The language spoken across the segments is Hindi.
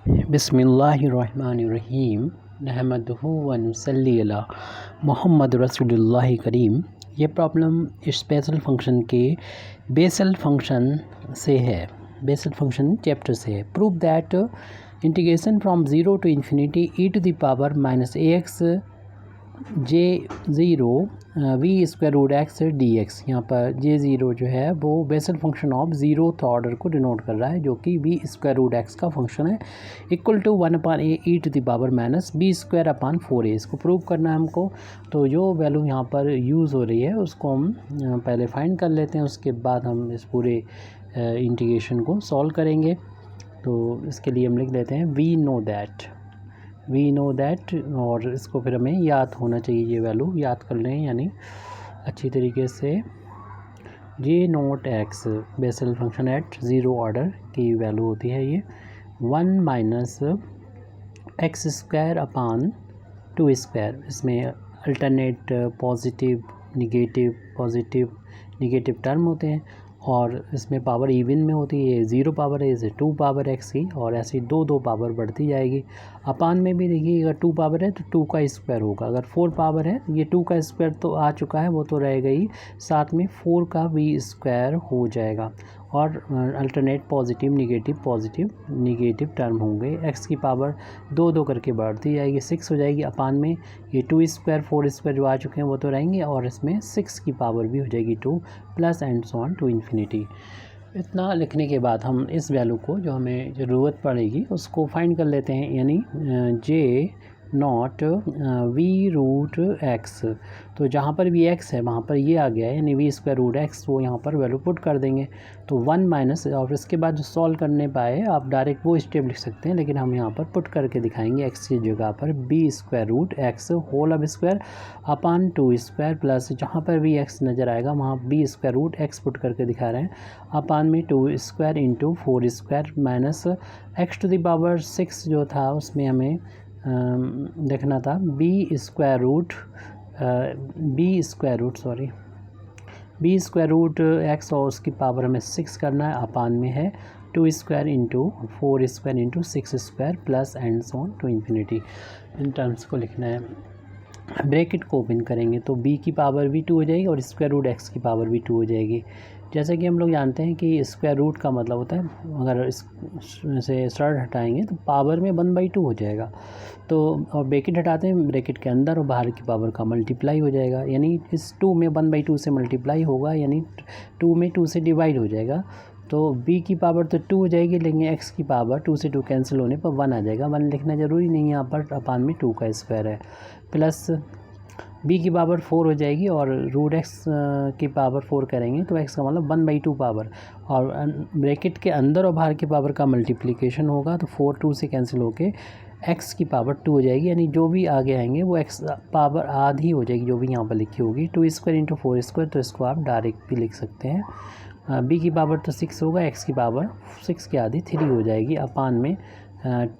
बिस्मिल्लाहिर्रहमानिर्रहीम नहमदुहु व नुसल्ली अला मुहम्मद रसूलुल्लाह करीम। ये प्रॉब्लम स्पेशल फंक्शन के बेसल फंक्शन से है, बेसल फंक्शन चैप्टर से है। Prove that integration from zero to infinity e to the power minus a x J zero v square root x d x. यहाँ पर जे ज़ीरो जो है वो Bessel function of zeroth order को डिनोट कर रहा है, जो कि वी स्क्वायर रूट एक्स का फंक्शन है, equal to 1/a e to the power minus b square upon 4a। इसको प्रूव करना है हमको। तो जो वैल्यू यहाँ पर यूज़ हो रही है उसको हम पहले फाइंड कर लेते हैं, उसके बाद हम इस पूरे इंटीग्रेशन को सॉल्व करेंगे। तो इसके लिए हम लिख लेते हैं वी नो दैट, और इसको फिर हमें याद होना चाहिए, ये वैल्यू याद कर लें यानी अच्छी तरीके से। J nought x Bessel function at zero order की वैल्यू होती है ये 1 minus x square upon 2 square. इसमें अल्टरनेट पॉजिटिव निगेटिव टर्म होते हैं, और इसमें पावर इवन में होती है। ये 0 पावर है, इसे 2 पावर एक्स की, और ऐसी दो पावर बढ़ती जाएगी। अपान में भी देखिए, अगर 2 पावर है तो 2 का स्क्वायर होगा, अगर 4 पावर है ये 2 का स्क्वायर तो आ चुका है, वो तो रहेगा ही, साथ में 4 का भी स्क्वायर हो जाएगा, और अल्टरनेट पॉजिटिव निगेटिव टर्म होंगे। एक्स की पावर 2 करके बढ़ती जाएगी, 6 हो जाएगी। अपान में ये 2 स्क्वायर 4 स्क्वायर जो आ चुके हैं वो तो रहेंगे, और इसमें 6 की पावर भी हो जाएगी 2 plus and so on to infinity. इतना लिखने के बाद हम इस वैल्यू को जो हमें ज़रूरत पड़ेगी उसको फाइंड कर लेते हैं, यानी जे नॉट वी रूट एक्स। तो जहाँ पर भी एक्स है वहाँ पर ये आ गया है, यानी वी स्क्वायर रूट एक्स, वो यहाँ पर वैल्यू पुट कर देंगे। तो 1 माइनस, और इसके बाद जो सॉल्व करने पाए आप डायरेक्ट वो स्टेप लिख सकते हैं, लेकिन हम यहाँ पर पुट करके दिखाएंगे एक्स की जगह पर b square root x whole अब स्क्वायर अपान 2 स्क्वायर, प्लस जहाँ पर भी एक्स नज़र आएगा वहाँ b square root x put करके दिखा रहे हैं, अपान में 2 square into 4 square minus x to the power 6 जो था उसमें हमें देखना था बी स्क्वायर रूट एक्स, और उसकी पावर हमें 6 करना है। अपान में है 2 square into 4 square into 6 square plus and so on to infinity. इन टर्म्स को लिखना है। ब्रैकेट को ओपन करेंगे तो b की पावर भी 2 हो जाएगी, और स्क्वायर रूट एक्स की पावर भी 2 हो जाएगी। जैसे कि हम लोग जानते हैं कि स्क्वायर रूट का मतलब होता है, अगर इससे स्टार्ट हटाएंगे तो पावर में 1/2 हो जाएगा। तो और ब्रैकेट हटाते हैं, ब्रैकेट के अंदर और बाहर की पावर का मल्टीप्लाई हो जाएगा, यानी इस 2 में 1/2 से मल्टीप्लाई होगा, यानी 2 में 2 से डिवाइड हो जाएगा। तो b की पावर तो 2 हो जाएगी, लेकिन x की पावर 2 से 2 कैंसिल होने पर 1 आ जाएगा। 1 लिखना ज़रूरी नहीं है यहाँ पर, अपान में 2 का स्क्वायर है, प्लस b की पावर 4 हो जाएगी, और रूट एक्स की पावर 4 करेंगे तो x का मतलब 1/2 पावर, और ब्रैकेट के अंदर और बाहर की पावर का मल्टीप्लिकेशन होगा, तो 4 2 से कैंसिल होके x की पावर 2 हो जाएगी, यानी जो भी आगे आएंगे वो x पावर आधी हो जाएगी, जो भी यहाँ पर लिखी होगी 2 स्क्वायर इंटू 4 स्क्वायर। तो इसको आप डायरेक्ट भी लिख सकते हैं। b की पावर तो 6 होगा, x की पावर 6 की आधी 3 हो जाएगी। अपान में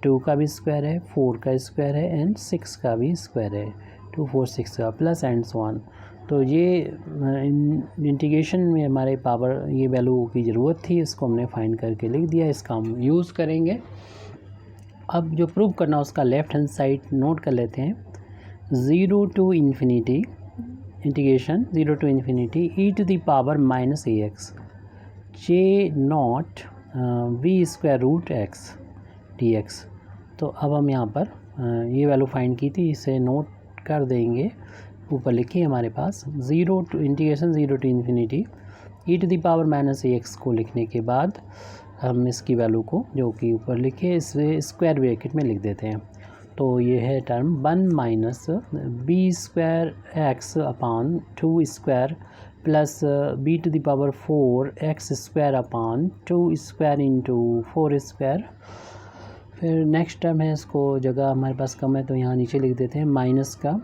2 का भी स्क्वायर है, 4 का स्क्वायर है, एंड 6 का भी स्क्वायर है, 2 4 6 का प्लस एंड सो ऑन। तो ये इंटीग्रेशन में हमारे पावर ये वैल्यू की ज़रूरत थी, इसको हमने फाइंड करके लिख दिया, इसका हम यूज़ करेंगे। अब जो प्रूव करना उसका लेफ़्ट हैंड साइड नोट कर लेते हैं। 0 to infinity integration 0 to infinity e to the power minus a x J not v square root x d x. तो अब हम यहाँ पर ये वैल्यू फाइंड की थी, इसे नोट कर देंगे। ऊपर लिखिए हमारे पास 0 to infinity e to the power minus a x को लिखने के बाद हम इसकी वैल्यू को जो कि ऊपर लिखे इसे स्क्वायर ब्रैकेट में लिख देते हैं। तो ये है term 1 minus b square x upon 2 square plus b to the power 4 x square upon 2 square into 4 square. फिर नेक्स्ट टर्म है, इसको जगह हमारे पास कम है तो यहाँ नीचे लिख देते हैं माइनस का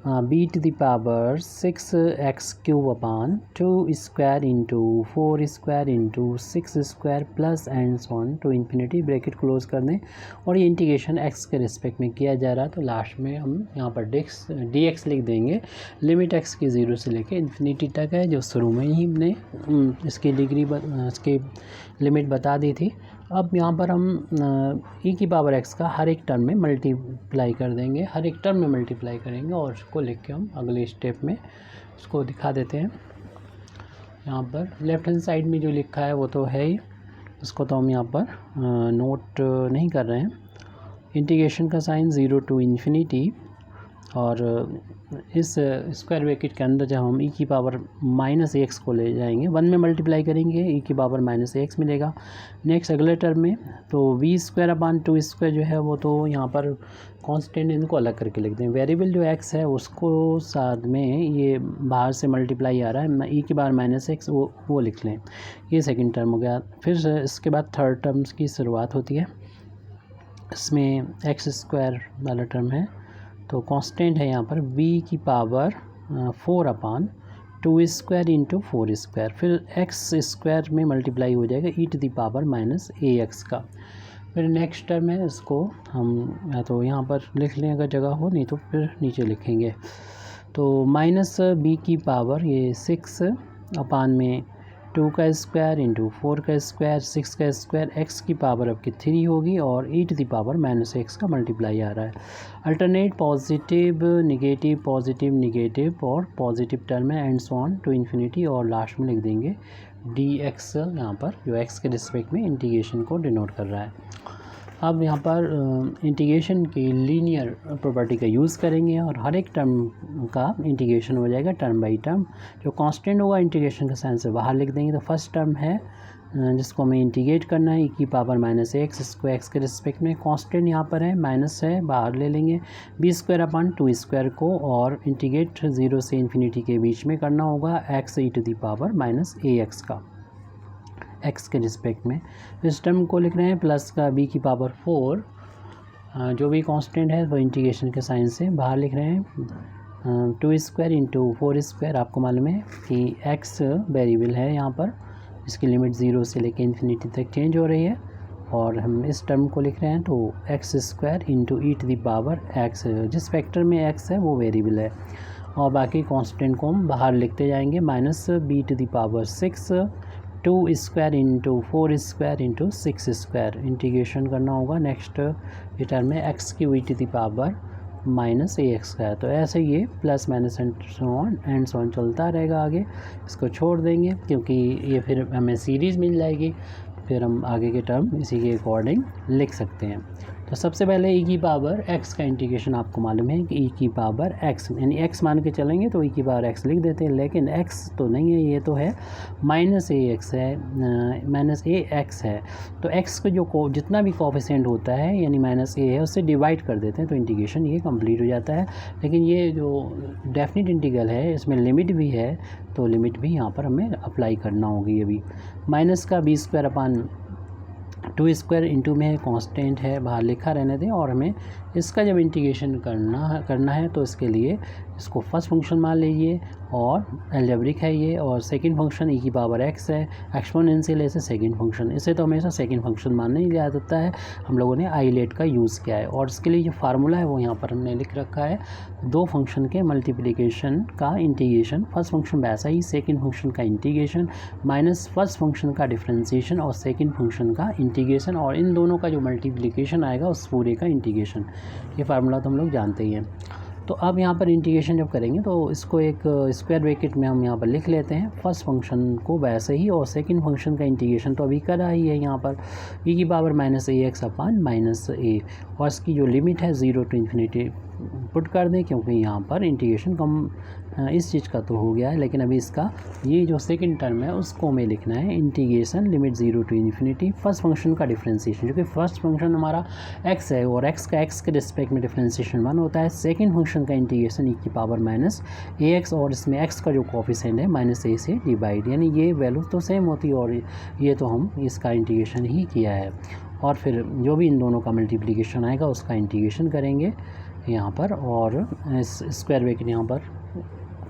b to the power 6 x cube upon 2 square into 4 square into 6 square plus and so on to infinity. Bracket close कर दें, और ये इंटीग्रेशन एक्स के रिस्पेक्ट में किया जा रहा है, तो लास्ट में हम यहाँ पर डी एक्स लिख देंगे। लिमिट एक्स की 0 से लेके इन्फिनिटी तक है, जो शुरू में ही हमने इसकी डिग्री इसकी लिमिट बता दी थी। अब यहाँ पर हम e की पावर x का हर एक टर्म में मल्टीप्लाई कर देंगे, हर एक टर्म में मल्टीप्लाई करेंगे और उसको लिख के हम अगले स्टेप में उसको दिखा देते हैं। यहाँ पर लेफ़्ट हैंड साइड में जो लिखा है वो तो है ही, उसको तो हम यहाँ पर नोट नहीं कर रहे हैं। इंटीग्रेशन का साइन 0 टू इन्फिनिटी, और इस स्क्वायर ब्रैकेट के अंदर जब हम e की पावर -ax को ले जाएंगे, 1 में मल्टीप्लाई करेंगे e की पावर -ax मिलेगा। नेक्स्ट अगले टर्म में तो v²/2² जो है वो तो यहाँ पर कांस्टेंट, इनको अलग करके लिख दें। वेरिएबल जो x है उसको साथ में ये बाहर से मल्टीप्लाई आ रहा है, e की पावर -x वो लिख लें। ये सेकेंड टर्म हो गया। फिर इसके बाद थर्ड टर्म्स की शुरुआत होती है, इसमें x² वाला टर्म है तो कांस्टेंट है यहाँ पर v की पावर 4/2² इंटू 4², फिर x² में मल्टीप्लाई हो जाएगा e to the power -ax का। फिर नेक्स्ट टर्म है, इसको हम या तो यहाँ पर लिख लें अगर जगह हो, नहीं तो फिर नीचे लिखेंगे। तो -b की पावर ये 6/2² इंटू 4², 6², x की पावर अब की 3 होगी और e to the power -x का मल्टीप्लाई आ रहा है। अल्टरनेट पॉजिटिव नेगेटिव और पॉजिटिव टर्म है and so on to infinity, और लास्ट में लिख देंगे dx, यहाँ पर जो x के रिस्पेक्ट में इंटीग्रेशन को डिनोट कर रहा है। अब यहाँ पर इंटीग्रेशन की लीनियर प्रॉपर्टी का यूज़ करेंगे और हर एक टर्म का इंटीग्रेशन हो जाएगा टर्म बाई टर्म। जो कांस्टेंट होगा इंटीग्रेशन का साइन से बाहर लिख देंगे। तो फर्स्ट टर्म है जिसको हमें इंटीग्रेट करना है, e की पावर -x, इसको x के रिस्पेक्ट में कांस्टेंट यहाँ पर है, माइनस है, बाहर ले लेंगे b²/2² को, और इंटीग्रेट 0 से इन्फिनिटी के बीच में करना होगा x e to the power -ax का, x के रिस्पेक्ट में। इस टर्म को लिख रहे हैं प्लस का b की पावर 4, जो भी कांस्टेंट है वो इंटीग्रेशन के साइन से बाहर लिख रहे हैं। 2² इंटू 4², आपको मालूम है कि x वेरिएबल है यहाँ पर, इसकी लिमिट 0 से लेकर इन्फिनिटी तक चेंज हो रही है, और हम इस टर्म को लिख रहे हैं तो x² into e to the power x, जिस फैक्टर में x है वो वेरिएबल है, और बाकी कांस्टेंट को हम बाहर लिखते जाएंगे। -b to the power 6, 2² into 4² into 6², integration करना होगा। नेक्स्ट ये टर्म है x की e to the power -ax का है। तो ऐसे ये plus minus and so on चलता रहेगा आगे। इसको छोड़ देंगे क्योंकि ये फिर हमें सीरीज़ मिल जाएगी, फिर हम आगे के टर्म इसी के अकॉर्डिंग लिख सकते हैं। तो सबसे पहले e की पावर x का इंटीग्रेशन आपको मालूम है कि e की पावर x, यानी x मान के चलेंगे तो e की पावर x लिख देते हैं, लेकिन x तो नहीं है, ये तो है -ax है, -ax है। तो x को जो जितना भी कोफिशिएंट होता है यानी -a है उससे डिवाइड कर देते हैं, तो इंटीग्रेशन ये कंप्लीट हो जाता है। लेकिन ये जो डेफिनेट इंटीग्रल है इसमें लिमिट भी है, तो लिमिट भी यहाँ पर हमें अप्लाई करना होगी। अभी माइनस का b²/2² इंटू में है, कांस्टेंट है, बाहर लिखा रहने दें, और हमें इसका जब इंटीग्रेशन करना है तो इसके लिए इसको फर्स्ट फंक्शन मान लीजिए, और अलजेब्रिक है ये, और सेकंड फंक्शन e की पावर x है, एक्सपोनेंशियल है, सेकंड फंक्शन, इसे तो हमेशा सेकंड फंक्शन मानने ही लिया जाता है। हम लोगों ने आइलेट का यूज़ किया है, और इसके लिए जो फार्मूला है वो यहाँ पर हमने लिख रखा है। दो फंक्शन के मल्टीप्लिकेशन का इंटीग्रेशन, फर्स्ट फंक्शन वैसा ही, सेकेंड फंक्शन का इंटीग्रेशन माइनस फर्स्ट फंक्शन का डिफ्रेंसिएशन और सेकेंड फंक्शन का इंटीग्रेशन, और इन दोनों का जो मल्टीप्लिकेशन आएगा उस पूरे का इंटीग्रेशन। ये फार्मूला तो हम लोग जानते ही हैं। तो अब यहाँ पर इंटीग्रेशन जब करेंगे तो इसको एक स्क्वायर ब्रैकेट में हम यहाँ पर लिख लेते हैं, फर्स्ट फंक्शन को वैसे ही, और सेकंड फंक्शन का इंटीग्रेशन तो अभी करा ही है यहाँ पर, e की पावर -ax/-a, और इसकी जो लिमिट है 0 टू इन्फिनिटी पुट कर दें, क्योंकि यहाँ पर इंटीग्रेशन कम इस चीज़ का तो हो गया है, लेकिन अभी इसका ये जो सेकंड टर्म है उसको हमें लिखना है integration limit 0 to infinity first function का डिफ्रेंसिएशन, जो कि फर्स्ट फंक्शन हमारा x है और x का x के रिस्पेक्ट में डिफ्रेंसिएशन 1 होता है। सेकंड फंक्शन का इंटीग्रेशन e की पावर -ax, और इसमें x का जो कोफिशिएंट है -a से डिवाइड, यानी ये वैल्यू तो सेम होती है, और ये तो हम इसका इंटीग्रेशन ही किया है। और फिर जो भी इन दोनों का मल्टीप्लिकेशन आएगा उसका इंटीग्रेशन करेंगे यहाँ पर, और इस स्क्वायर ब्रैकेट यहाँ पर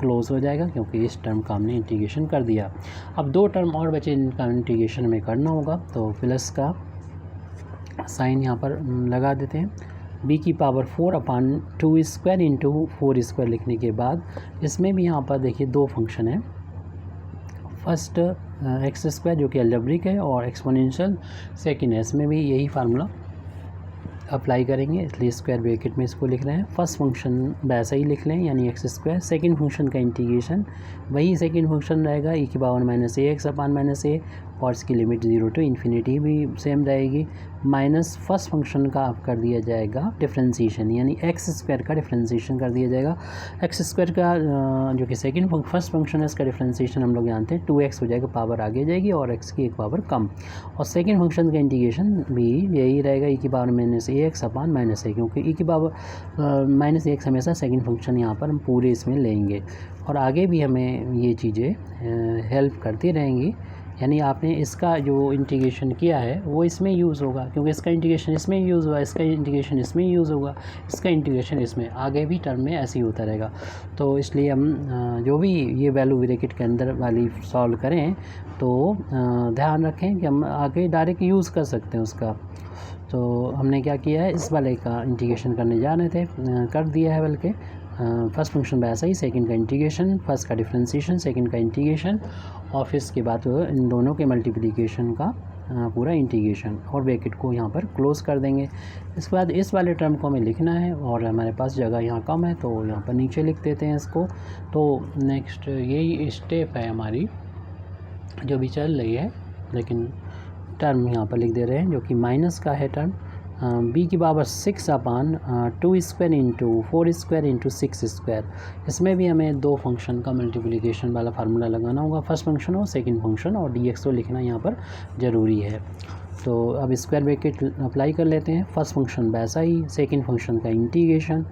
क्लोज हो जाएगा क्योंकि इस टर्म का हमने इंटीग्रेशन कर दिया। अब दो टर्म और बचे, इनका इंटीग्रेशन में करना होगा, तो प्लस का साइन यहाँ पर लगा देते हैं। b की पावर 4/2² इंटू 4² लिखने के बाद इसमें भी यहाँ पर देखिए दो फंक्शन है, फर्स्ट एक्स स्क्वायर जो कि अलजेब्रिक है और एक्सपोनेंशियल सेकेंड है, इसमें भी यही फार्मूला अप्लाई करेंगे, इसलिए स्क्वायर ब्रैकेट में इसको लिख रहे हैं। फर्स्ट फंक्शन वैसा ही लिख लें यानी एक्स स्क्वायर, सेकेंड फंक्शन का इंटीग्रेशन वही सेकेंड फंक्शन रहेगा e की power minus a x upon minus ए, और इसकी लिमिट 0 टू इन्फिनिटी भी सेम रहेगी, माइनस फर्स्ट फंक्शन का आप कर दिया जाएगा डिफ्रेंसीशन, यानी एक्स स्क्वायर का डिफ्रेंसीशन कर दिया जाएगा। एक्स स्क्वायर का जो कि सेकेंड फर्स्ट फंक्शन है इसका डिफ्रेंसीशन हम लोग जानते हैं 2x हो जाएगा, पावर आगे जाएगी और x की एक पावर कम, और सेकेंड फंक्शन का इंटीग्रेशन भी यही रहेगा e की power minus a x upon minus ए, क्योंकि e की पावर माइनस ए एक्स हमेशा सेकेंड फंक्शन यहाँ पर हम पूरे इसमें लेंगे, और आगे भी हमें ये चीज़ें हेल्प करती रहेंगी। यानी आपने इसका जो इंटीग्रेशन किया है वो इसमें यूज़ होगा, क्योंकि इसका इंटीग्रेशन इसमें यूज़ हुआ, इसका इंटीग्रेशन इसमें यूज़ होगा, इसका इंटीग्रेशन इसमें, आगे भी टर्म में ऐसे ही होता रहेगा। तो इसलिए हम जो भी ये वैल्यू ब्रैकेट के अंदर वाली सॉल्व करें तो ध्यान रखें कि हम आगे डायरेक्ट यूज़ कर सकते हैं उसका। तो हमने क्या किया है, इस वाले का इंटीग्रेशन करने जा रहे थे, कर दिया है, बल्कि फर्स्ट फंक्शन वैसा ही, सेकंड का इंटीग्रेशन, फर्स्ट का डिफ्रेंसीशन, सेकंड का इंटीग्रेशन, और फिर इसके बाद इन दोनों के मल्टीप्लिकेशन का पूरा इंटीग्रेशन, और ब्रैकेट को यहाँ पर क्लोज़ कर देंगे। इसके बाद इस वाले टर्म को हमें लिखना है, और हमारे पास जगह यहाँ कम है तो यहाँ पर नीचे लिख देते हैं इसको। तो नेक्स्ट यही स्टेप है हमारी जो भी चल रही है, लेकिन टर्म यहाँ पर लिख दे रहे हैं जो कि माइनस का है टर्म, b की पावर 6 अपान 2 square into 4 square into 6 square. इसमें भी हमें दो फंक्शन का मल्टीप्लिकेशन वाला फार्मूला लगाना होगा, फर्स्ट फंक्शन और सेकंड फंक्शन, और dx तो लिखना यहाँ पर ज़रूरी है। तो अब स्क्वायर ब्रैकेट अप्लाई कर लेते हैं, फर्स्ट फंक्शन वैसा ही, सेकंड फंक्शन का इंटीग्रेशन,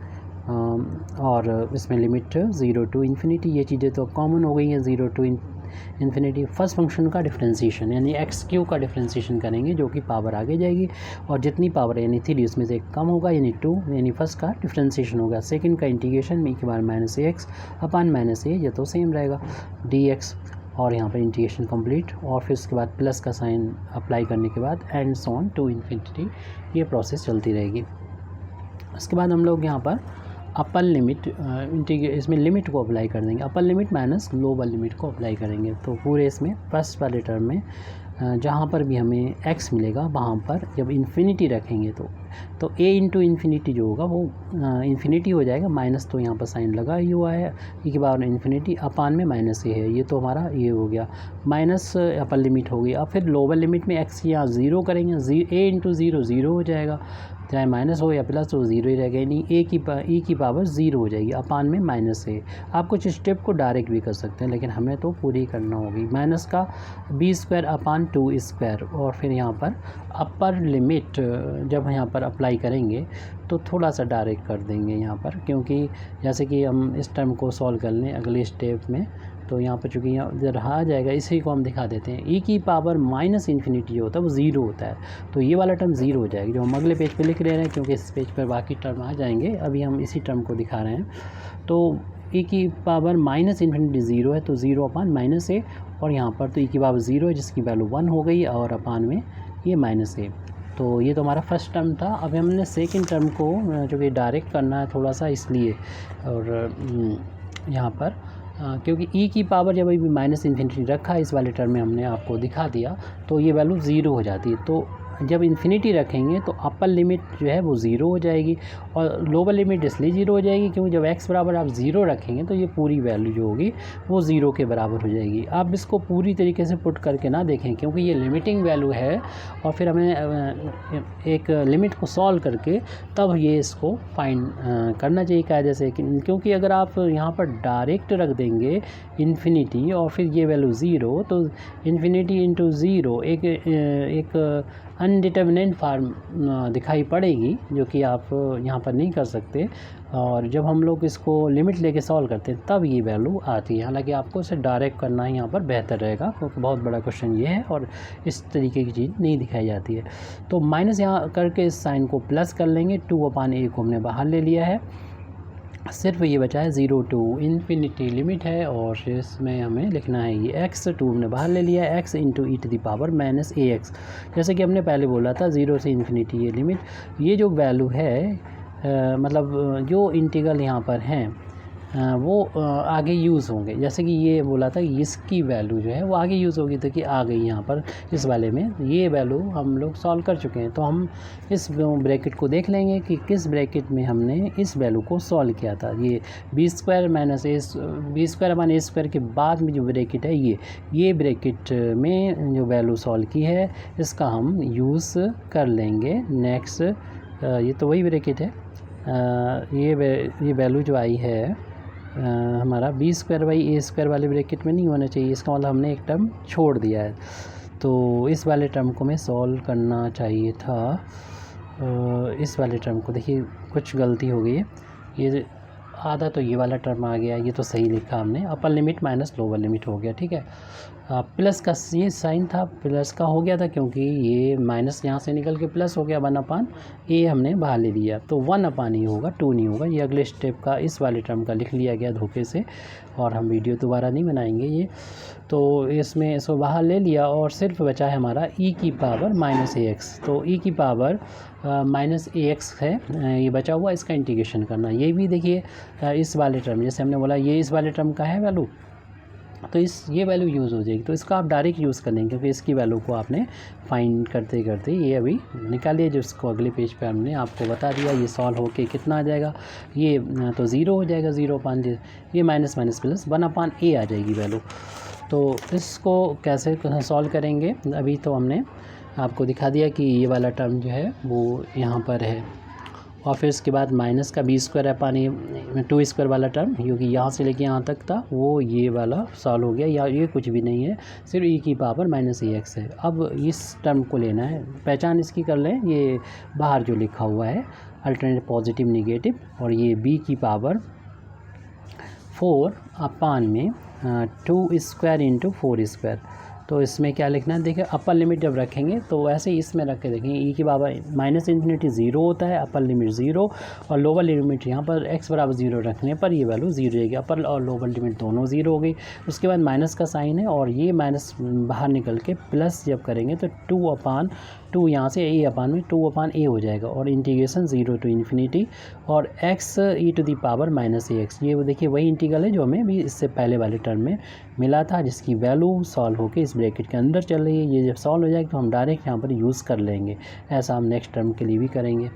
और इसमें लिमिट 0 टू इन्फिनिटी, ये चीज़ें तो कॉमन हो गई हैं, 0 टू इन्फिनिटी। फर्स्ट फंक्शन का डिफ्रेंसीशन यानी एक्स क्यू का डिफ्रेंसीशन करेंगे, जो कि पावर आगे जाएगी, और जितनी पावर यानी 3 उसमें से कम होगा यानी 2, यानी फर्स्ट का डिफ्रेंसीशन होगा। सेकंड का इंटीग्रेशन e की power minus a x upon minus ए, ये तो सेम रहेगा dx, और यहाँ पर इंटीग्रेशन कंप्लीट, और फिर उसके बाद प्लस का साइन अप्लाई करने के बाद and so on to infinity, ये प्रोसेस चलती रहेगी। उसके बाद हम लोग यहाँ पर अपर लिमिट इसमें लिमिट को अप्लाई कर देंगे, upper limit minus lower limit को अप्लाई करेंगे। तो पूरे इसमें फर्स्ट वाले टर्म में जहाँ पर भी हमें x मिलेगा वहाँ पर जब इन्फिनिटी रखेंगे तो a इंटू इन्फिनिटी जो होगा वो इन्फिनिटी हो जाएगा, माइनस तो यहाँ पर साइन लगा ही हुआ है, e के बाद इन्फिनिटी अपान में माइनस a है, ये तो हमारा ये हो गया, माइनस अपर लिमिट हो गई। अब फिर लोअर लिमिट में x यहाँ 0 करेंगे, a इंटू 0 0 हो जाएगा, चाहे माइनस हो या प्लस तो 0 ही रहेगा, यानी e की पावर 0 हो जाएगी अपान में माइनस a। आप कुछ स्टेप को डायरेक्ट भी कर सकते हैं, लेकिन हमें तो पूरी करना होगी। माइनस का b स्क्वायर अपान 2 स्क्वायर, और फिर यहाँ पर अपर लिमिट जब यहाँ पर अप्लाई करेंगे तो थोड़ा सा डायरेक्ट कर देंगे यहाँ पर, क्योंकि जैसे कि हम इस टर्म को सॉल्व कर लें अगले स्टेप में, तो यहाँ पर चूँकि यहाँ जब आ जाएगा, इसी को हम दिखा देते हैं, e की पावर माइनस इन्फिनिटी जो होता है वो 0 होता है, तो ये वाला टर्म 0 हो जाएगी, जो हम अगले पेज पे लिख रहे हैं, क्योंकि इस पेज पर बाकी टर्म आ जाएंगे, अभी हम इसी टर्म को दिखा रहे हैं। तो e की पावर माइनस इन्फिनिटी 0 है, तो 0 अपान माइनस ए, और यहाँ पर तो e की पावर 0 है जिसकी वैल्यू 1 हो गई, और अपान में ये माइनस ए। तो ये तो हमारा फर्स्ट टर्म था। अब हमने सेकंड टर्म को जो कि डायरेक्ट करना है थोड़ा सा, इसलिए, और यहाँ पर क्योंकि e की पावर जब अभी माइनस इन्फिनिटी रखा है इस वाले टर्म में, हमने आपको दिखा दिया, तो ये वैल्यू 0 हो जाती है। तो जब इन्फिनिटी रखेंगे तो अपर लिमिट जो है वो 0 हो जाएगी, और लोअर लिमिट इसलिए 0 हो जाएगी क्योंकि जब x बराबर आप 0 रखेंगे तो ये पूरी वैल्यू जो होगी वो 0 के बराबर हो जाएगी। आप इसको पूरी तरीके से पुट करके ना देखें, क्योंकि ये लिमिटिंग वैल्यू है, और फिर हमें एक लिमिट को सॉल्व करके तब ये इसको फाइंड करना चाहिए कायदे से, क्योंकि अगर आप यहाँ पर डायरेक्ट रख देंगे इन्फिनिटी और फिर ये वैल्यू 0, तो इन्फिनिटी इंटू 0 एक अनडिटर्मिनेट फार्म दिखाई पड़ेगी, जो कि आप यहाँ पर नहीं कर सकते। और जब हम लोग इसको लिमिट लेके सॉल्व करते हैं तब ये वैल्यू आती है। हालांकि आपको इसे डायरेक्ट करना ही यहाँ पर बेहतर रहेगा, क्योंकि बहुत बड़ा क्वेश्चन ये है और इस तरीके की चीज़ नहीं दिखाई जाती है। तो माइनस यहाँ करके इस साइन को प्लस कर लेंगे, 2/a को हमने बाहर ले लिया है, सिर्फ ये बचा है 0 टू इन्फिनिटी लिमिट है, और इसमें हमें लिखना है ये x, 2 हमने बाहर ले लिया है, x into e to the power minus ax। जैसे कि हमने पहले बोला था 0 से इन्फिनिटी ये लिमिट, ये जो वैल्यू है मतलब जो इंटीग्रल यहाँ पर हैं वो आगे यूज़ होंगे। जैसे कि ये बोला था इसकी वैल्यू जो है वो आगे यूज़ होगी, तो कि आ गई यहाँ पर इस वाले में ये वैल्यू हम लोग सॉल्व कर चुके हैं। तो हम इस ब्रैकेट को देख लेंगे कि किस ब्रैकेट में हमने इस वैल्यू को सॉल्व किया था। ये b² माइनस b² अपन a² के बाद में जो ब्रैकेट है ये ब्रैकेट में जो वैल्यू सॉल्व की है इसका हम यूज़ कर लेंगे। नेक्स्ट ये तो वही ब्रैकेट है, ये वैल्यू जो आई है हमारा b² वाले ब्रैकेट में नहीं होना चाहिए। इसका मतलब हमने एक टर्म छोड़ दिया है, तो इस वाले टर्म को हमें सॉल्व करना चाहिए था। इस वाले टर्म को देखिए कुछ गलती हो गई है, ये आधा तो ये वाला टर्म आ गया, ये तो सही लिखा हमने, अपर लिमिट माइनस लोअर लिमिट हो गया। ठीक है, प्लस का ये साइन था, प्लस का हो गया था क्योंकि ये माइनस यहाँ से निकल के प्लस हो गया, 1 ए हमने बाहर ले लिया, तो 1 ही होगा, 2 नहीं होगा। ये अगले स्टेप का इस वाले टर्म का लिख लिया गया धोखे से, और हम वीडियो दोबारा नहीं बनाएंगे ये। तो इसमें इसको बाहर ले लिया और सिर्फ बचा है हमारा e की पावर माइनस ax। तो e की पावर माइनस ax है, ये बचा हुआ, इसका इंटीग्रेशन करना। ये भी देखिए इस वाले टर्म, जैसे हमने बोला ये इस वाले टर्म का है वैल्यू, तो ये वैल्यू यूज़ हो जाएगी, तो इसका आप डायरेक्ट यूज़ कर लेंगे क्योंकि इसकी वैल्यू को आपने फाइंड करते करते ये अभी निकालिए, जिसको अगले पेज पे हमने आपको बता दिया। ये सॉल्व होके कितना आ जाएगा, ये तो 0 हो जाएगा, 0/, ये माइनस माइनस प्लस 1/a आ जाएगी वैल्यू। तो इसको कैसे सॉल्व करेंगे, अभी तो हमने आपको दिखा दिया कि ये वाला टर्म जो है वो यहाँ पर है, और फिर इसके बाद माइनस का b² 2² वाला टर्म, क्योंकि यहाँ से लेके यहाँ तक था वो ये वाला सॉल्व हो गया, या ये कुछ भी नहीं है, सिर्फ e की पावर माइनस ax है। अब इस टर्म को लेना है, पहचान इसकी कर लें, ये बाहर जो लिखा हुआ है अल्टरनेट पॉजिटिव निगेटिव, और ये b की पावर 4 में 2² × 4²। तो इसमें क्या लिखना है, देखिए अपर लिमिट जब रखेंगे तो ऐसे ही इसमें रख के देखेंगे, e की पावर माइनस इन्फिनिटी 0 होता है, अपर लिमिट 0, और लोअर लिमिट यहाँ पर x बराबर 0 रखने पर ये वैल्यू 0 रहेगी, अपर और लोअर लिमिट दोनों 0 हो गई। उसके बाद माइनस का साइन है, और ये माइनस बाहर निकल के प्लस जब करेंगे तो 2/2 यहाँ से a/में 2/a हो जाएगा, और इंटीग्रेशन 0 to ∞, और x e⁻ ax, ये देखिए वही इंटीग्रल है जो हमें भी इससे पहले वाले टर्म में मिला था, जिसकी वैल्यू सॉल्व होकर इस ब्रैकेट के अंदर चल रही है। ये जब सॉल्व हो जाएगा तो हम डायरेक्ट यहाँ पर यूज़ कर लेंगे, ऐसा हम नेक्स्ट टर्म के लिए भी करेंगे।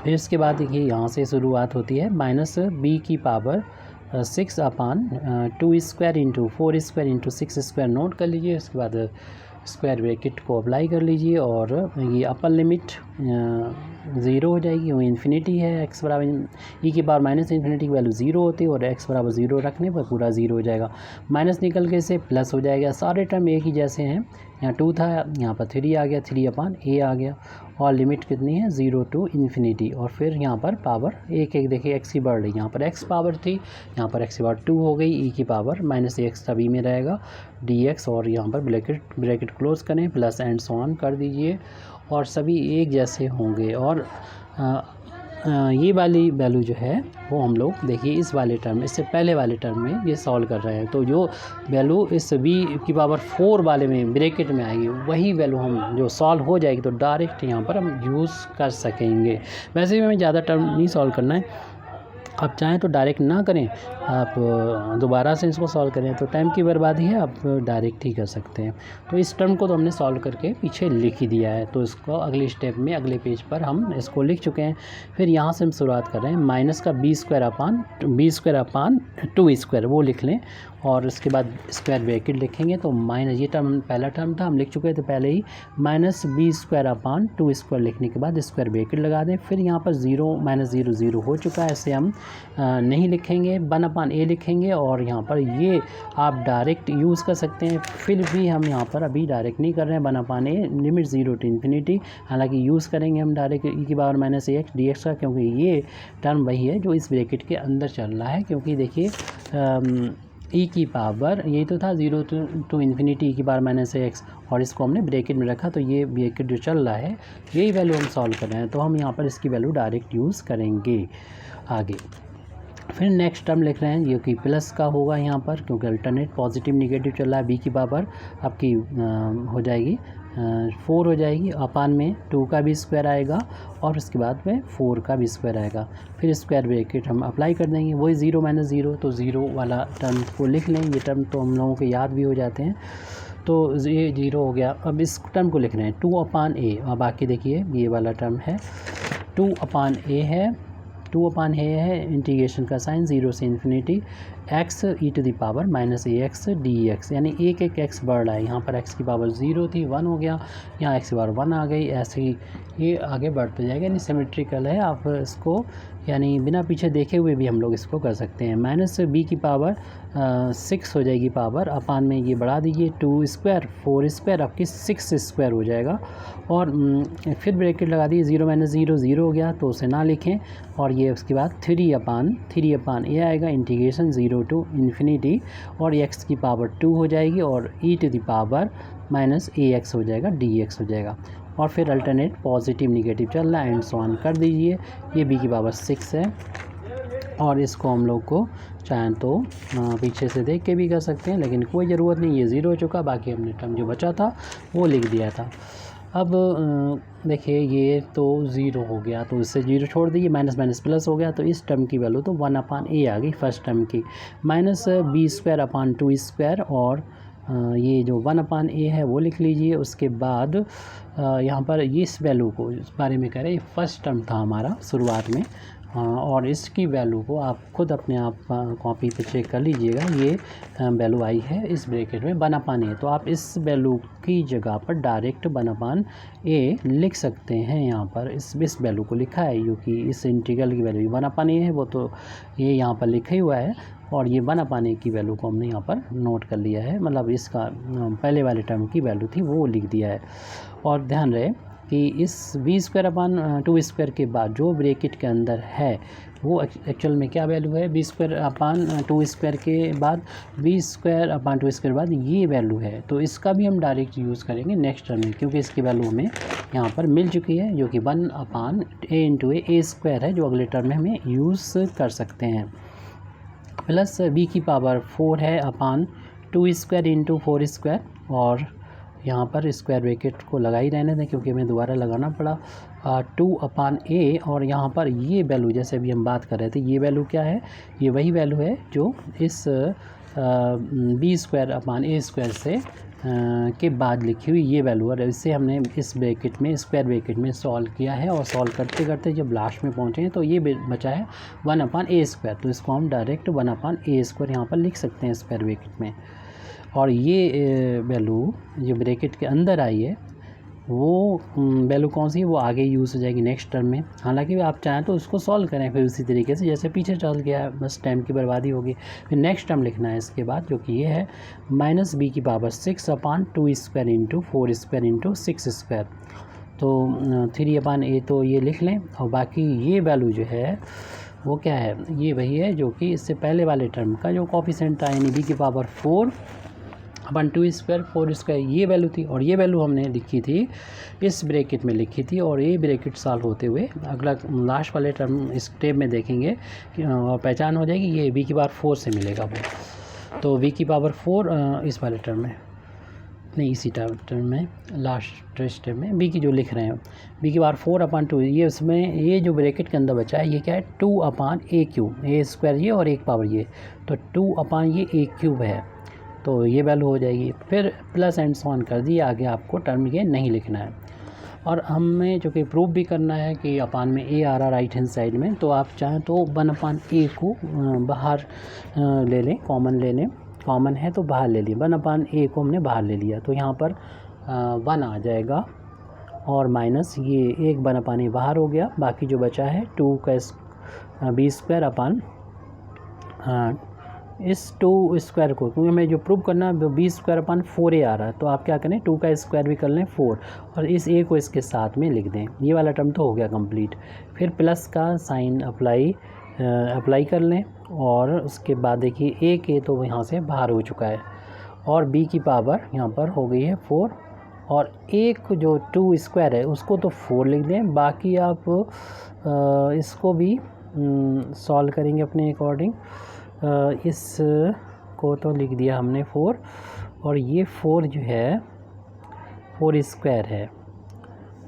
फिर इसके बाद देखिए यहाँ से शुरुआत होती है, माइनस b की पावर 6/2² × 4² × 6² नोट कर लीजिए। उसके बाद स्क्वायर ब्रैकेट को अप्लाई कर लीजिए, और ये अपर लिमिट 0 हो जाएगी, वो इन्फिनिटी है, x बराबर e की पावर माइनस इन्फिनिटी की वैल्यू 0 होती है, और x बराबर 0 रखने पर पूरा 0 हो जाएगा, माइनस निकल के से प्लस हो जाएगा। सारे टर्म एक ही जैसे हैं, यहाँ 2 था, यहाँ पर 3 आ गया, 3/a आ गया, और लिमिट कितनी है 0 to ∞, और फिर यहाँ पर पावर एक देखिए x की बढ़ रही, यहाँ पर x पावर थी, यहाँ पर x की पावर 2 हो गई, e की पावर माइनस ax तभी में रहेगा dx, और यहाँ पर ब्रैकेट क्लोज करें, प्लस एंड सो ऑन कर दीजिए, और सभी एक जैसे होंगे। और ये वाली वैल्यू जो है वो हम लोग देखिए इस वाले टर्म, इससे पहले वाले टर्म में ये सॉल्व कर रहे हैं, तो जो वैल्यू इस b की पावर 4 वाले में ब्रैकेट में आएगी वही वैल्यू हम जो सॉल्व हो जाएगी, तो डायरेक्ट यहाँ पर हम यूज़ कर सकेंगे। वैसे भी हमें ज़्यादा टर्म नहीं सॉल्व करना है, आप चाहें तो डायरेक्ट ना करें, आप दोबारा से इसको सॉल्व करें तो टाइम की बर्बादी है, आप डायरेक्ट ही कर सकते हैं। तो इस टर्म को तो हमने सॉल्व करके पीछे लिख ही दिया है, तो इसको अगले स्टेप में अगले पेज पर हम इसको लिख चुके हैं। फिर यहाँ से हम शुरुआत कर रहे हैं, माइनस का b² वो लिख लें, और उसके बाद स्क्वायर ब्रैकेट लिखेंगे, तो माइनस ये टर्म पहला टर्म था, हम लिख चुके थे पहले ही, माइनस b² लिखने के बाद स्क्वायर ब्रैकेट लगा दें। फिर यहाँ पर 0 - 0 0 हो चुका है, ऐसे हम नहीं लिखेंगे, 1/a लिखेंगे, और यहाँ पर ये आप डायरेक्ट यूज़ कर सकते हैं। फिर भी हम यहाँ पर अभी डायरेक्ट नहीं कर रहे हैं, 1/a लिमिट 0 to ∞, हालांकि यूज़ करेंगे हम डायरेक्ट e की पावर माइनस ax dx का, क्योंकि ये टर्म वही है जो इस ब्रैकेट के अंदर चल रहा है। क्योंकि देखिए e की पावर यही तो था 0 to ∞, e की पावर माइनस ax, और इसको हमने ब्रैकेट में रखा, तो ये ब्रैकेट जो चल रहा है यही वैल्यू हम सॉल्व कर रहे हैं, तो हम यहाँ पर इसकी वैल्यू डायरेक्ट यूज़ करेंगे आगे। फिर नेक्स्ट टर्म लिख रहे हैं जो कि प्लस का होगा यहाँ पर, क्योंकि अल्टरनेट पॉजिटिव निगेटिव चल रहा है, b की पावर आपकी हो जाएगी 4 हो जाएगी, अपान में 2 का भी स्क्वायर आएगा और उसके बाद में 4 का भी स्क्वायर आएगा। फिर स्क्वायर ब्रैकेट हम अप्लाई कर देंगे, वही 0 माइनस 0, तो 0 वाला टर्म को लिख लें। ये टर्म तो हम लोगों के याद भी हो जाते हैं, तो ये 0 हो गया। अब इस टर्म को लिख रहे हैं 2 अपान ए, और बाकी देखिए ये वाला टर्म है 2 अपान ए है, 2 अपान ए है, इंटीग्रेशन का साइन 0 से infinity x e to the power minus a x d x, यानी एक एक x बढ़ रहा है। यहाँ पर x की पावर 0 थी, 1 हो गया, यहाँ x की पावर 1 आ गई, ऐसे ही ये आगे बढ़ते जाएगा, यानी सिमेट्रिकल है। आप इसको यानी बिना पीछे देखे हुए भी हम लोग इसको कर सकते हैं। माइनस b की पावर 6 हो जाएगी पावर, अपान में ये बढ़ा दीजिए 2 स्क्वायर 4 स्क्वायर, आपकी 6 स्क्वायर हो जाएगा। और फिर ब्रैकेट लगा दिए, 0 माइनस 0 0 हो गया, तो उसे ना लिखें। और ये उसके बाद 3 अपान ए आएगा, इंटीग्रेशन 0 टू इन्फिनिटी, और x की पावर 2 हो जाएगी और e to the power minus a x हो जाएगा, डी एक्स हो जाएगा। और फिर अल्टरनेट पॉजिटिव निगेटिव चल रहा है, एंड सो ऑन कर दीजिए। ये b की पावर 6 है, और इसको हम लोग को चाहें तो पीछे से देख के भी कर सकते हैं, लेकिन कोई ज़रूरत नहीं, ये 0 हो चुका, बाकी हमने टर्म जो बचा था वो लिख दिया था। अब देखिए ये तो 0 हो गया, तो इससे 0 छोड़ दीजिए, माइनस माइनस प्लस हो गया, तो इस टर्म की वैल्यू तो 1 अपान ए आ गई फर्स्ट टर्म की, minus b square upon 2 square, और ये जो 1 अपान ए है वो लिख लीजिए। उसके बाद यहाँ पर ये इस वैल्यू को इस बारे में कह रहे हैं, फर्स्ट टर्म था हमारा शुरुआत में, और इसकी वैल्यू को आप खुद अपने आप कॉपी पे चेक कर लीजिएगा। ये वैल्यू आई है इस ब्रैकेट में 1 अपान ए, तो आप इस वैल्यू की जगह पर डायरेक्ट 1 अपान ए लिख सकते हैं। यहाँ पर इस वैल्यू को लिखा है, क्योंकि इस इंटीग्रल की वैल्यू 1 अपान ए है, वो तो ये यहाँ पर लिखा ही हुआ है, और ये 1 अपान ए की वैल्यू को हमने यहाँ पर नोट कर लिया है, मतलब इसका पहले वाले टर्म की वैल्यू थी वो लिख दिया है। और ध्यान रहे कि इस बी स्क्वायर अपान 2 स्क्वायर के बाद जो ब्रैकेट के अंदर है वो एक्चुअल में क्या वैल्यू है, बी स्क्वायर अपान 2 स्क्वायर के बाद बी स्क्वायर अपान 2 स्क्वायर बाद ये वैल्यू है, तो इसका भी हम डायरेक्ट यूज़ करेंगे नेक्स्ट टर्म में, क्योंकि इसकी वैल्यू हमें यहाँ पर मिल चुकी है, जो कि 1 अपान ए इंटू ए स्क्वायर है, जो अगले टर्म में हमें यूज़ कर सकते हैं। प्लस बी की पावर 4 है अपान 2 स्क्वायर इंटू 4 स्क्वायर, और यहाँ पर स्क्वायर ब्रैकेट को लगा ही रहने दें, क्योंकि हमें दोबारा लगाना पड़ा 2 अपान ए, और यहाँ पर ये वैल्यू जैसे अभी हम बात कर रहे थे, ये वैल्यू क्या है, ये वही वैल्यू है जो इस बी स्क्वायर अपान ए स्क्वायर से के बाद लिखी हुई ये वैल्यू, और इससे हमने इस ब्रैकेट में स्क्वायर ब्रैकेट में सॉल्व किया है, और सॉल्व करते करते जब लास्ट में पहुँचे हैं तो ये बचा है 1 अपान ए स्क्वायर, तो इसको हम डायरेक्ट 1 अपान ए स्क्वायर यहाँ पर लिख सकते हैं स्क्वायर ब्रैकेट में। और ये वैल्यू जो ब्रैकेट के अंदर आई है वो वैल्यू कौन सी है, वो आगे यूज़ हो जाएगी नेक्स्ट टर्म में। हालांकि आप चाहें तो उसको सॉल्व करें फिर उसी तरीके से जैसे पीछे चल गया, बस टाइम की बर्बादी होगी। फिर नेक्स्ट टर्म लिखना है इसके बाद, जो कि ये है माइनस बी की पावर 6 अपान 2 square into 4 square into 6 square, तो 3 अपान ए तो ये लिख लें, और बाकी ये वैल्यू जो है वो क्या है, ये वही है जो कि इससे पहले वाले टर्म का जो कोफिशिएंट था, यानी बी की पावर 4 अपन 2 स्क्वायर 4 स्क्वायर ये वैल्यू थी, और ये वैल्यू हमने लिखी थी इस ब्रैकेट में लिखी थी, और ये ब्रैकेट सॉल्व होते हुए अगला लास्ट वाले टर्म इस स्टेप में देखेंगे और पहचान हो जाएगी, ये बी की पावर 4 से मिलेगा वो, तो बी की पावर 4 इस वाले टर्म में नहीं, इसी टर्म में लास्ट स्टेप में बी की जो लिख रहे हैं बी की पावर 4 अपान 2, ये उसमें ये जो ब्रैकेट के अंदर बचा है ये क्या है 2 अपान ए क्यूब, ए स्क्वायर ये और एक पावर ये, तो 2 अपान ये ए क्यूब है, तो ये वैल्यू हो जाएगी। फिर प्लस एंड सो ऑन कर दिए, आगे आपको टर्म ये नहीं लिखना है। और हमें जो कि प्रूव भी करना है कि अपान में ए आ रहा राइट हैंड साइड में, तो आप चाहें तो 1 अपान ए को बाहर ले लें, कॉमन ले लें, कॉमन है तो बाहर ले लिए, 1 अपान ए को हमने बाहर ले लिया, तो यहाँ पर 1 आ जाएगा, और माइनस ये एक 1 अपान ए बाहर हो गया, बाकी जो बचा है 2 का बी स्क्वायर अपान इस 2 स्क्वायर को, क्योंकि हमें जो प्रूव करना है बी स्क्वायर अपान 4a आ रहा है, तो आप क्या करें 2 का स्क्वायर भी कर लें 4, और इस a को इसके साथ में लिख दें, ये वाला टर्म तो हो गया कंप्लीट। फिर प्लस का साइन अप्लाई कर लें, और उसके बाद देखिए a तो यहाँ से बाहर हो चुका है, और b की पावर यहाँ पर हो गई है 4, और एक जो 2 स्क्वायर है उसको तो 4 लिख दें, बाकी आप इसको भी सॉल्व करेंगे अपने अकॉर्डिंग, इस को तो लिख दिया हमने 4, और ये 4 जो है 4 स्क्वायर है,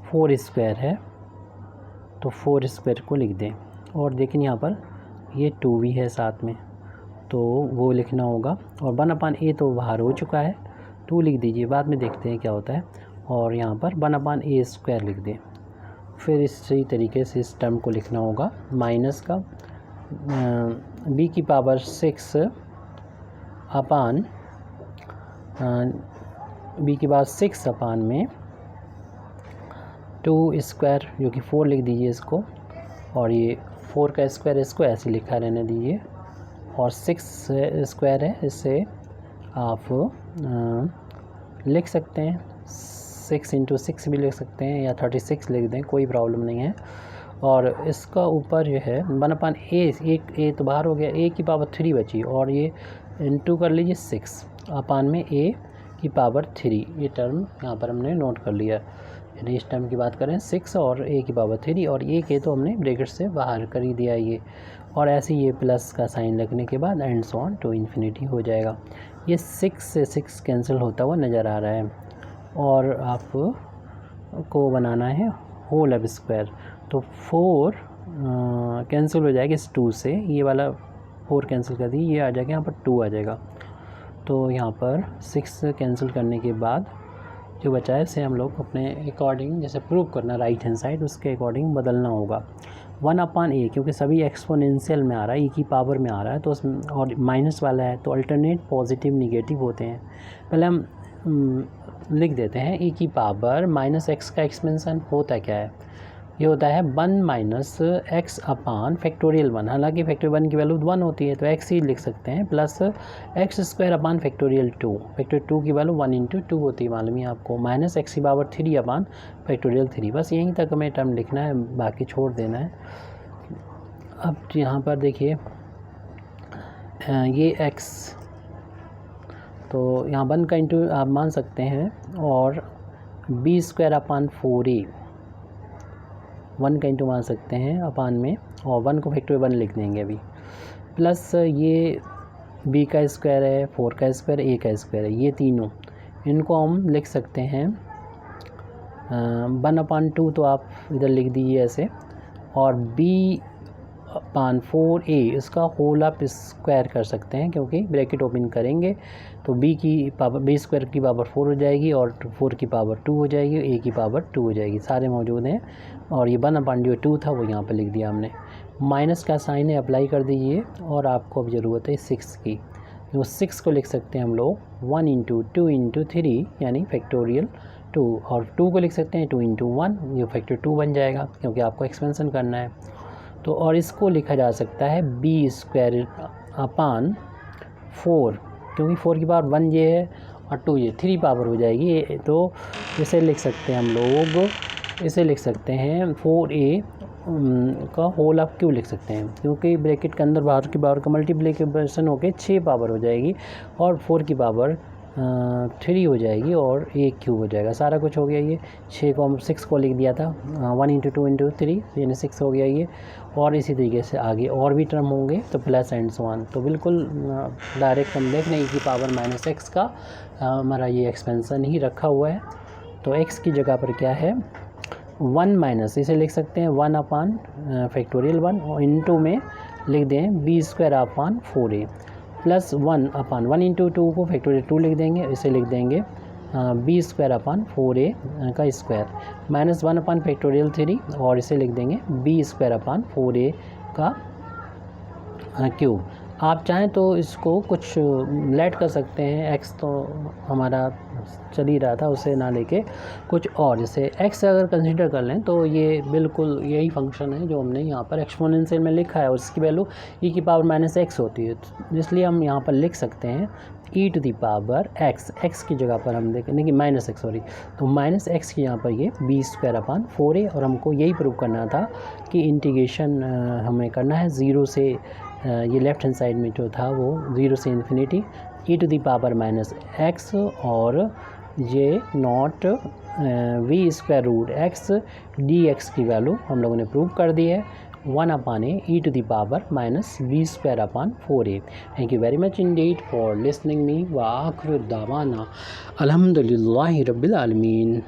4 स्क्वायर है, तो 4 स्क्वायर को लिख दें। और देखें यहाँ पर ये 2 भी है साथ में, तो वो लिखना होगा। और 1/a तो बाहर हो चुका है, 2 लिख दीजिए, बाद में देखते हैं क्या होता है। और यहाँ पर 1/a स्क्वायर लिख दें। फिर इसी तरीके से इस टर्म को लिखना होगा माइनस का b की पावर 6 अपान b की पावर 6 अपान में 2 स्क्वायर, जो कि 4 लिख दीजिए इसको। और ये 4 का स्क्वायर इसको ऐसे लिखा रहने दीजिए। और 6 स्क्वायर है, इससे आप लिख सकते हैं 6 × 6 भी लिख सकते हैं, या 36 लिख दें, कोई प्रॉब्लम नहीं है। और इसका ऊपर जो है 1/a, एक a तो बाहर हो गया, a की पावर 3 बची, और ये इंटू कर लीजिए 6 अपान में a की पावर 3। ये टर्म यहाँ पर हमने नोट कर लिया। यानी इस टर्म की बात करें 6 और a की पावर 3, और a के तो हमने ब्रैकेट से बाहर कर ही दिया ये। और ऐसे ये प्लस का साइन लगने के बाद and so on to infinity हो जाएगा। ये 6 से 6 कैंसिल होता हुआ नज़र आ रहा है। और आप को बनाना है होल अब स्क्वायर, तो 4 कैंसिल हो जाएगा इस 2 से, ये वाला 4 कैंसिल कर दी, ये आ जाएगा यहाँ पर 2 आ जाएगा। तो यहाँ पर 6 कैंसिल करने के बाद जो बचा है उसे हम लोग अपने अकॉर्डिंग, जैसे प्रूव करना राइट हैंड साइड, उसके अकॉर्डिंग बदलना होगा। 1/a, क्योंकि सभी एक्सपोनेंशियल में आ रहा है, e की पावर में आ रहा है, तो उसमें और माइनस वाला है, तो अल्टरनेट पॉजिटिव निगेटिव होते हैं। पहले हम लिख देते हैं e की पावर -x का एक्सपेंशन होता क्या है। ये होता है 1 - x अपान फैक्टोरियल 1। हालांकि फैक्टोरियल 1 की वैल्यू 1 होती है, तो x ही लिख सकते हैं, प्लस x² अपान फैक्टोरियल 2। फैक्टोरियल 2 की वैल्यू 1 × 2 होती है, मालूम है आपको, -x की पावर 3 अपान फैक्टोरियल 3। बस यहीं तक हमें टर्म लिखना है, बाकी छोड़ देना है। अब यहाँ पर देखिए ये x, तो यहाँ 1 का इंटू आप मान सकते हैं, और b² अपान 4a 1 का इंटू मान सकते हैं अपान में, और 1 को फैक्टोरियल 1 लिख देंगे अभी, प्लस ये b का स्क्वायर है, 4 का स्क्वायर, a का स्क्वायर है, ये तीनों, इनको हम लिख सकते हैं 1/2, तो आप इधर लिख दीजिए ऐसे। और b/4a इसका होल आप स्क्वायर कर सकते हैं, क्योंकि ब्रैकेट ओपन करेंगे तो b² की पावर 4 हो जाएगी, और 4 की पावर 2 हो जाएगी, a की पावर 2 हो जाएगी, सारे मौजूद हैं। और ये 1/2 था, वो यहाँ पर लिख दिया हमने। माइनस का साइन है, अप्लाई कर दीजिए। और आपको अब ज़रूरत है 6 की, तो 6 को लिख सकते हैं हम लोग 1 × 2 × 3, यानी फैक्टोरियल 2। और 2 को लिख सकते हैं 2 × 1, ये फैक्टर 2 बन जाएगा, क्योंकि आपको एक्सपेंशन करना है। तो और इसको लिखा जा सकता है b² अपान 4, क्योंकि 4 की पावर 1 ये है, और 2 ये 3 पावर हो जाएगी। तो इसे लिख सकते हैं हम लोग, इसे लिख सकते हैं 4a का होल आप क्यों लिख सकते हैं, क्योंकि ब्रैकेट के अंदर बाहर की पावर का मल्टीप्लिकेशन होकर 6 पावर हो जाएगी, और 4 की पावर 3 हो जाएगी, और a³ हो जाएगा। सारा कुछ हो गया। ये 6 को लिख दिया था, 1 × 2 × 3, यानी 6 हो गया ये। और इसी तरीके से आगे और भी टर्म होंगे, तो प्लस एंड सो ऑन। तो बिल्कुल डायरेक्ट हम देख लें e की पावर -x का हमारा ये एक्सपेंशन ही रखा हुआ है। तो x की जगह पर क्या है 1 - इसे लिख सकते हैं 1 अपान फैक्टोरियल 1, और इंटू में लिख दें b² अपान 4a, प्लस 1 अपान 1 × 2 को फैक्टोरियल 2 लिख देंगे, इसे लिख देंगे b² अपान 4a का स्क्वायर, -1 अपान फैक्टोरियल 3, और इसे लिख देंगे b² अपान 4a का क्यूब। आप चाहें तो इसको कुछ लेट कर सकते हैं, x तो हमारा चल ही रहा था, उसे ना लेके कुछ और, जैसे x अगर कंसीडर कर लें तो ये बिल्कुल यही फंक्शन है जो हमने यहाँ पर एक्सपोनेंशियल में लिखा है, और इसकी वैल्यू e की पावर -x होती है, इसलिए हम यहाँ पर लिख सकते हैं e⁻x। x की जगह पर हम देखें कि -x, सॉरी, तो -x की यहाँ पर ये b² अपान 4a, और हमको यही प्रूव करना था कि इंटीग्रेशन हमें करना है 0 से, ये लेफ्ट हैंड साइड में जो था वो 0 से इन्फिनिटी e⁻x, और ये नॉट v² √x dx की वैल्यू हम लोगों ने प्रूव कर दी है। 1/a e⁻⁻v²/4a. Thank you very much indeed for listening me. Wa akhiru da'wana alhamdulillahi rabbil alamin.